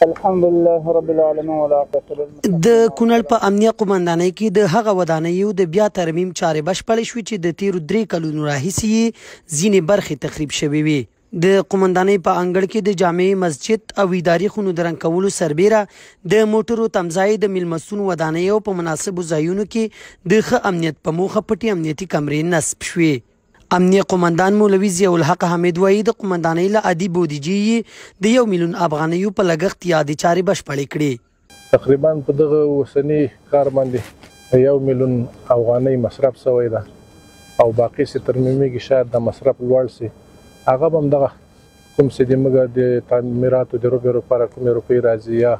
الحمدلله رب العالمین والعاقبة للمتقین. د کونړ په امنیه قومندانۍ کې د هغه ودانیو د بیا ترمیم چارې بشپړې شوې چې د تیرو 3 کلونو راهیسې یې ځینې برخې تخریب شوې وې. د قومندانۍ په انګړ کې د جامع مسجد او اداري خونو د رنګ کولو سربیره د موټرو تمځای د میلمستون ودانیو په مناسبو ځایونو کې د ښه امنیت په موخه پټې امنیتي کمرې نصب شوې. امنیه قومندان مولوي ضیاء الحق حمید وایي د قومندانۍ له عادي بودیجې د 1 میلیون افغانیو په لګښت یادې چارې بشپړې کړې. تقریبا په دغه اوسني کار باندې 1 میلیون افغانۍ مصرف شوی ده او باقي چې ترمیمېږي شاید د مصرف لوړ شي. هغه به همدغه کوم چې د موږ د تعمیراتو د روبې لپاره کومې روپۍ راځي یا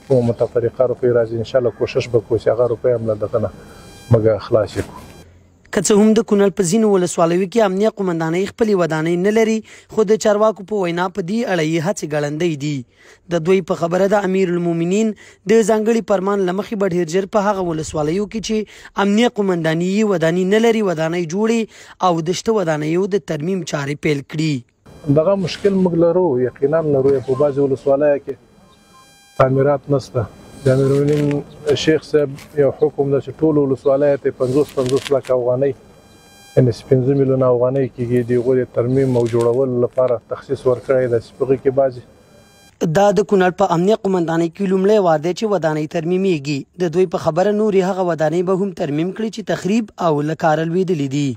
کومه متفرقه روپۍ راځي انشاءالله کوشش به کوو چې هغه روپۍ هم له دغه نه موږ خلاص کړو. که څه هم د کونړ په ځینو ولسوالیو کې امنیه قومندانۍ خپلې ودانۍ نه لري خو د چارواکو په وینا په دې اړه یې هڅې ګړندۍ دي. د دوی په خبره د امیر المؤمنین د ځانګړي فرمان له مخې به ډېر ژر په هغه ولسوالیو کې چې امنیه قومندانۍ یې ودانۍ نه لري ودانۍ جوړې او د شته ودانیو د ترمیم چارې پیل کړي. دغه مشکل موږ لرو یقینا لرو په بعضې ولسوالیو کې تعمیرات نشته. د امیر المؤمنین شیخ صاحب یو حکم ده چې ټولو ولسوالیو ته 50 لک افغانۍ یعنې 15 میلیونه افغانۍ کېږي د هغوی د ترمیم او جوړولو لپاره تخصیص ورکړی ده چې په هغې کې بعضې دا د کونړ په امنیه قومندانۍ کې لومړی وار دی چې ودانۍ ترمیمېږي. د دوی په خبره نورې هغه ودانۍ به هم ترمیم کړي چې تخریب او له کاره لوېدلې دي.